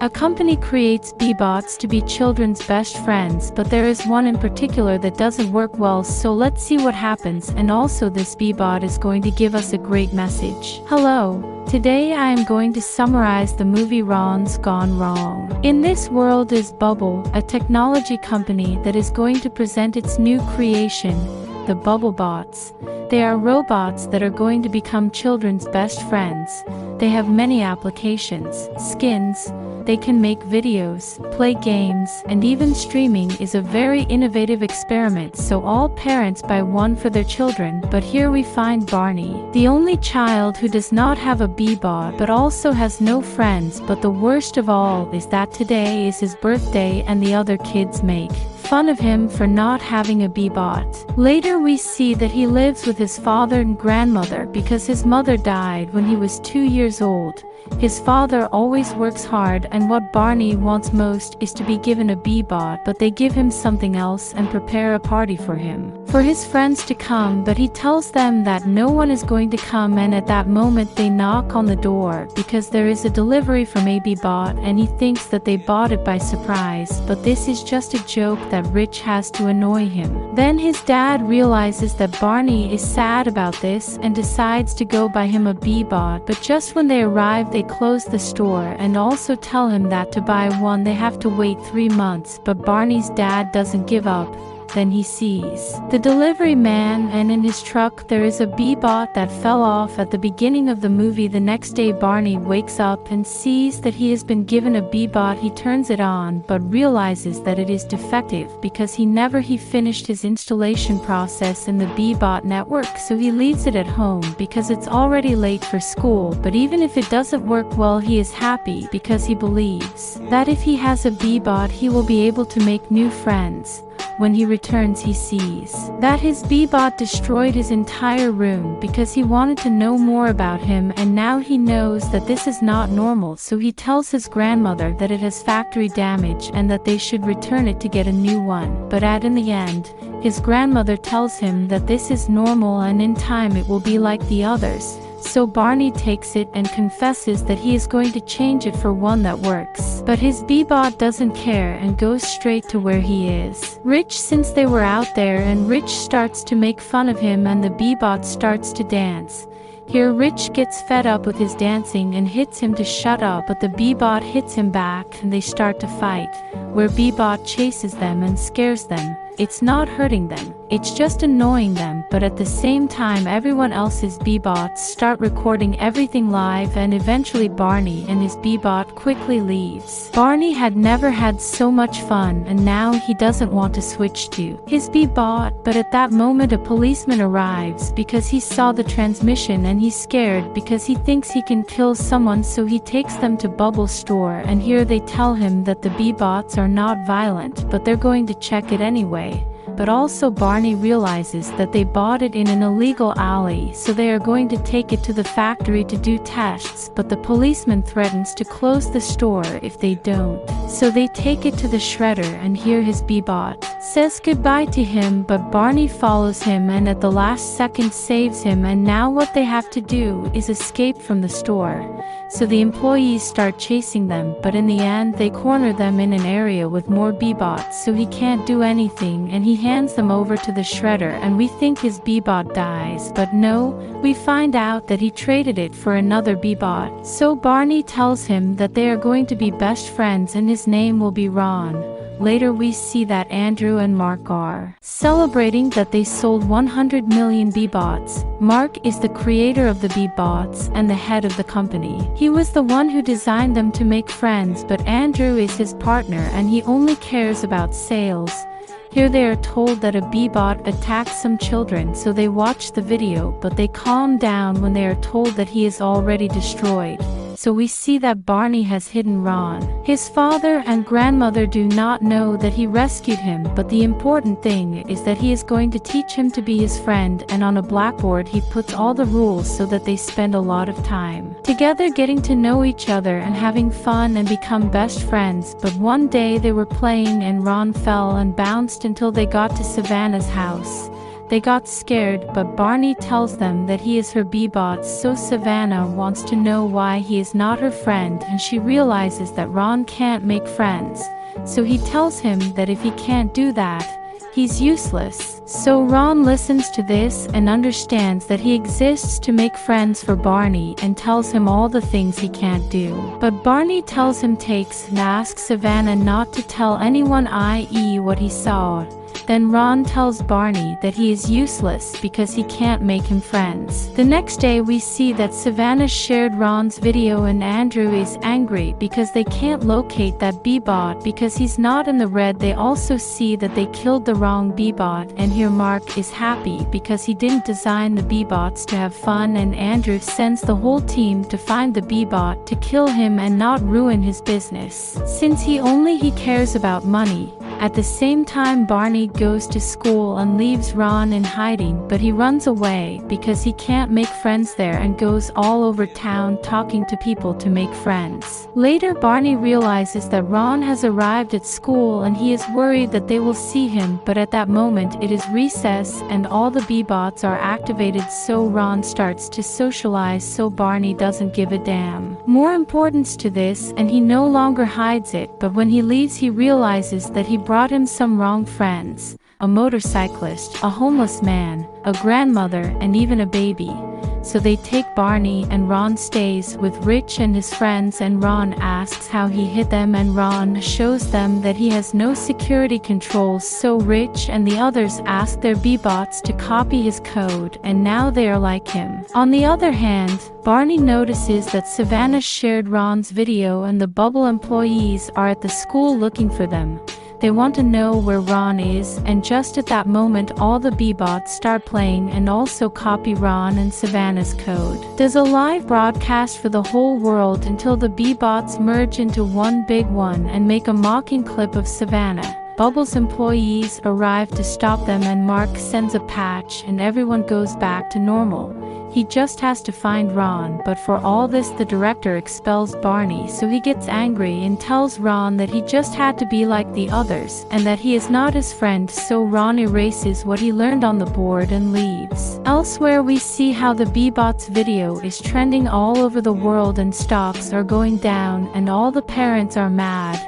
A company creates B-bots to be children's best friends, but there is one in particular that doesn't work well, so let's see what happens. And also this B-bot is going to give us a great message. Hello. Today I am going to summarize the movie Ron's Gone Wrong. In this world is Bubble, a technology company that is going to present its new creation, the BubbleBots. They are robots that are going to become children's best friends. They have many applications, skins, they can make videos, play games, and even streaming is a very innovative experiment, so all parents buy one for their children. But here we find Barney, the only child who does not have a B-bot but also has no friends. But the worst of all is that today is his birthday and the other kids make fun of him for not having a B-bot. Later we see that he lives with his father and grandmother because his mother died when he was 2 years old. His father always works hard, and what Barney wants most is to be given a B-bot, but they give him something else and prepare a party for him, for his friends to come, but he tells them that no one is going to come, and at that moment they knock on the door because there is a delivery from a B-bot, and he thinks that they bought it by surprise, but this is just a joke that Rich has to annoy him. Then his dad realizes that Barney is sad about this and decides to go buy him a B-bot, but just when they arrive they close the store and also tell him that to buy one they have to wait 3 months, but Barney's dad doesn't give up. Then he sees the delivery man, and in his truck there is a B-bot that fell off at the beginning of the movie. The next day Barney wakes up and sees that he has been given a B-bot. He turns it on but realizes that it is defective because he never finished his installation process in the B-bot network, so he leaves it at home because it's already late for school. But even if it doesn't work well, he is happy because he believes that if he has a B-bot he will be able to make new friends. When he returns he sees that his B-bot destroyed his entire room because he wanted to know more about him, and now he knows that this is not normal, so he tells his grandmother that it has factory damage and that they should return it to get a new one. But in the end, his grandmother tells him that this is normal and in time it will be like the others. So Barney takes it and confesses that he is going to change it for one that works. But his B-bot doesn't care and goes straight to where he is. Rich, since they were out there, and Rich starts to make fun of him and the B-bot starts to dance. Here Rich gets fed up with his dancing and hits him to shut up, but the B-bot hits him back and they start to fight, where B-bot chases them and scares them. It's not hurting them, it's just annoying them, but at the same time everyone else's B-bots start recording everything live, and eventually Barney and his B-bot quickly leaves. Barney had never had so much fun, and now he doesn't want to switch to his B-bot, but at that moment a policeman arrives because he saw the transmission and he's scared because he thinks he can kill someone, so he takes them to Bubble store, and here they tell him that the B-bots are not violent, but they're going to check it anyway. But also Barney realizes that they bought it in an illegal alley, so they are going to take it to the factory to do tests, but the policeman threatens to close the store if they don't. So they take it to the shredder, and here his B-bot says goodbye to him, but Barney follows him and at the last second saves him, and now what they have to do is escape from the store. So the employees start chasing them, but in the end they corner them in an area with more B-bots, so he can't do anything, and he hands them over to the shredder, and we think his B-bot dies, but no, we find out that he traded it for another B-bot. So Barney tells him that they are going to be best friends and his name will be Ron. Later we see that Andrew and Mark are celebrating that they sold 100 million B-bots. Mark is the creator of the B-bots and the head of the company. He was the one who designed them to make friends, but Andrew is his partner and he only cares about sales. Here they are told that a B-bot attacked some children, so they watch the video, but they calm down when they are told that he is already destroyed. So we see that Barney has hidden Ron. His father and grandmother do not know that he rescued him, but the important thing is that he is going to teach him to be his friend, and on a blackboard he puts all the rules so that they spend a lot of time together getting to know each other and having fun and become best friends. But one day they were playing and Ron fell and bounced until they got to Savannah's house. They got scared, but Barney tells them that he is her B-bot, so Savannah wants to know why he is not her friend, and she realizes that Ron can't make friends. So he tells him that if he can't do that, he's useless. So Ron listens to this and understands that he exists to make friends for Barney and tells him all the things he can't do. But Barney tells him takes and asks Savannah not to tell anyone, i.e. what he saw. Then Ron tells Barney that he is useless because he can't make him friends. The next day we see that Savannah shared Ron's video and Andrew is angry because they can't locate that B-bot because he's not in the red. They also see that they killed the wrong B-bot, and here Mark is happy because he didn't design the B-bots to have fun, and Andrew sends the whole team to find the B-bot to kill him and not ruin his business, since he cares about money. At the same time, Barney goes to school and leaves Ron in hiding, but he runs away because he can't make friends there and goes all over town talking to people to make friends. Later, Barney realizes that Ron has arrived at school and he is worried that they will see him, but at that moment it is recess and all the B-bots are activated, so Ron starts to socialize, so Barney doesn't give a damn. More importance to this, and he no longer hides it, but when he leaves he realizes that he brought him some wrong friends. A motorcyclist, a homeless man, a grandmother, and even a baby. So they take Barney, and Ron stays with Rich and his friends, and Ron asks how he hit them, and Ron shows them that he has no security controls, so Rich and the others ask their B-bots to copy his code, and now they are like him. On the other hand, Barney notices that Savannah shared Ron's video and the Bubble employees are at the school looking for them. They want to know where Ron is, and just at that moment all the B-bots start playing and also copy Ron and Savannah's code. Does a live broadcast for the whole world until the B-bots merge into one big one and make a mocking clip of Savannah. Bubble's employees arrive to stop them, and Mark sends a patch and everyone goes back to normal. He just has to find Ron, but for all this the director expels Barney, so he gets angry and tells Ron that he just had to be like the others and that he is not his friend, so Ron erases what he learned on the board and leaves. Elsewhere we see how the B-bots video is trending all over the world and stocks are going down and all the parents are mad.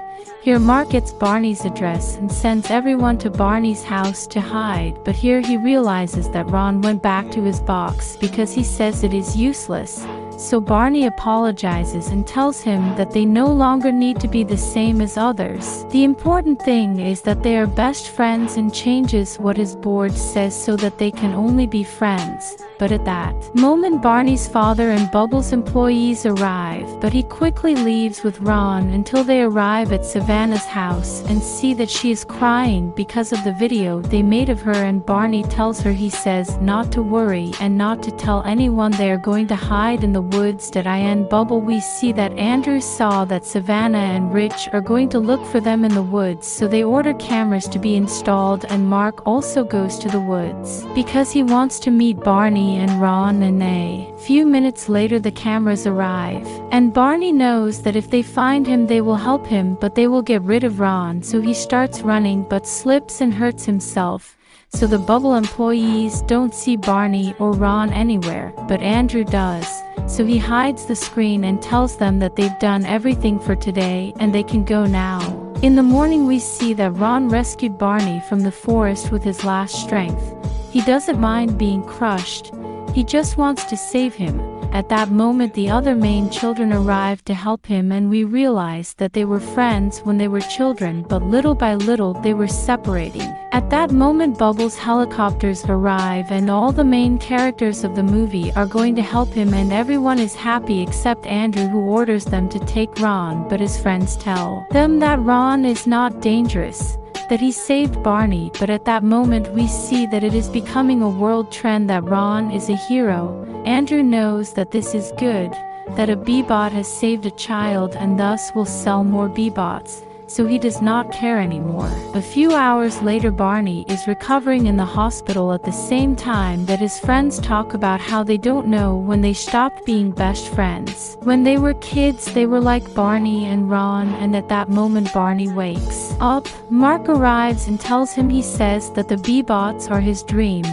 Here Mark gets Barney's address and sends everyone to Barney's house to hide, but here he realizes that Ron went back to his box because he says it is useless. So Barney apologizes and tells him that they no longer need to be the same as others. The important thing is that they are best friends, and changes what his board says so that they can only be friends. But at that moment Barney's father and Bubbles employees arrive, but he quickly leaves with Ron until they arrive at Savannah's house and see that she is crying because of the video they made of her, and Barney tells her, he says not to worry and not to tell anyone, they are going to hide in the woods. That in Bubble we see that Andrew saw that Savannah and Rich are going to look for them in the woods, so they order cameras to be installed, and Mark also goes to the woods because he wants to meet Barney and Ron, and a few minutes later the cameras arrive, and Barney knows that if they find him they will help him, but they will get rid of Ron, so he starts running but slips and hurts himself. So the Bubble employees don't see Barney or Ron anywhere, but Andrew does. So he hides the screen and tells them that they've done everything for today and they can go now. In the morning we see that Ron rescued Barney from the forest with his last strength. He doesn't mind being crushed. He just wants to save him. At that moment the other main children arrive to help him, and we realize that they were friends when they were children, but little by little they were separating. At that moment Bubbles helicopters arrive and all the main characters of the movie are going to help him, and everyone is happy except Andrew, who orders them to take Ron, but his friends tell them that Ron is not dangerous, that he saved Barney. But at that moment we see that it is becoming a world trend that Ron is a hero. Andrew knows that this is good, that a B-bot has saved a child and thus will sell more B-bots, so he does not care anymore. A few hours later Barney is recovering in the hospital at the same time that his friends talk about how they don't know when they stopped being best friends. When they were kids they were like Barney and Ron, and at that moment Barney wakes up. Mark arrives and tells him, he says that the B-bots are his dream,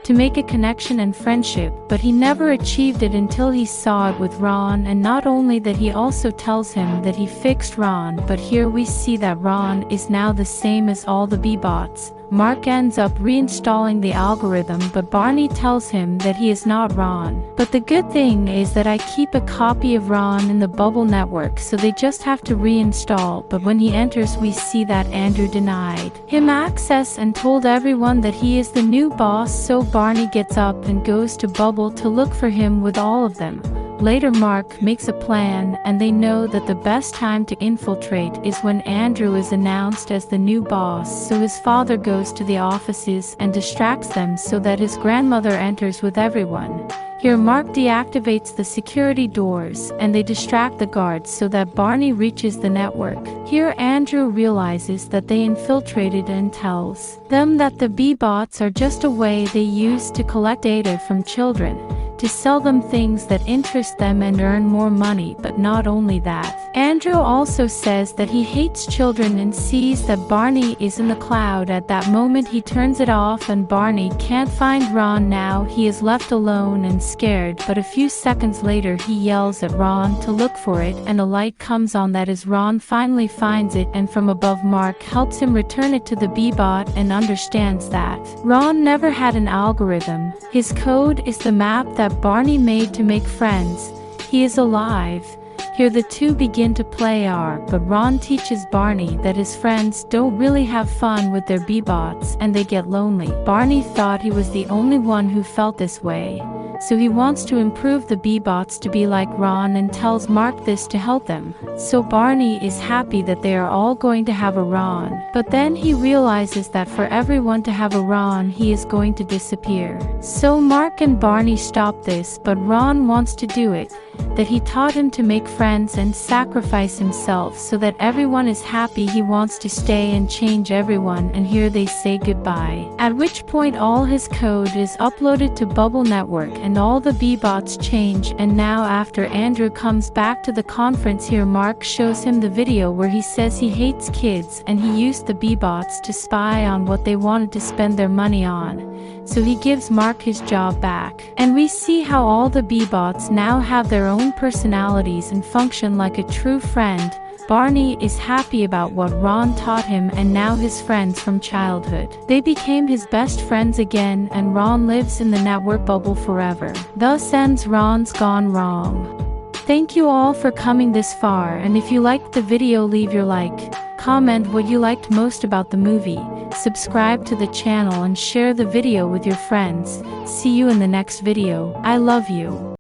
to make a connection and friendship, but he never achieved it until he saw it with Ron, and not only that, he also tells him that he fixed Ron, but here we see that Ron is now the same as all the B-bots. Mark ends up reinstalling the algorithm, but Barney tells him that he is not Ron. But the good thing is that I keep a copy of Ron in the bubble network, so they just have to reinstall. But when he enters, we see that Andrew denied him access and told everyone that he is the new boss, so Barney gets up and goes to Bubble to look for him with all of them. Later, Mark makes a plan, and they know that the best time to infiltrate is when Andrew is announced as the new boss, so his father goes to the offices and distracts them so that his grandmother enters with everyone. Here Mark deactivates the security doors, and they distract the guards so that Barney reaches the network. Here Andrew realizes that they infiltrated and tells them that the B-bots are just a way they use to collect data from children, to sell them things that interest them and earn more money. But not only that, Andrew also says that he hates children and sees that Barney is in the cloud. At that moment he turns it off and Barney can't find Ron. Now he is left alone and scared, but a few seconds later he yells at Ron to look for it, and a light comes on. That is Ron finally finds it, and from above Mark helps him return it to the B-bot and understands that Ron never had an algorithm. His code is the map that Barney made to make friends. He is alive. Here the two begin to play R, but Ron teaches Barney that his friends don't really have fun with their B-bots and they get lonely. Barney thought he was the only one who felt this way, so he wants to improve the B-bots to be like Ron and tells Mark this to help them. So Barney is happy that they are all going to have a Ron, but then he realizes that for everyone to have a Ron, he is going to disappear. So Mark and Barney stop this, but Ron wants to do it, that he taught him to make friends and sacrifice himself so that everyone is happy. He wants to stay and change everyone, and here they say goodbye. At which point all his code is uploaded to Bubble Network and all the B-bots change. And now after Andrew comes back to the conference, here Mark shows him the video where he says he hates kids and he used the B-bots to spy on what they wanted to spend their money on. So he gives Mark his job back. And we see how all the B-bots now have their own personalities and function like a true friend. Barney is happy about what Ron taught him and now his friends from childhood. They became his best friends again, and Ron lives in the network bubble forever. Thus ends Ron's Gone Wrong. Thank you all for coming this far, and if you liked the video, leave your like, comment what you liked most about the movie, subscribe to the channel and share the video with your friends. See you in the next video. I love you.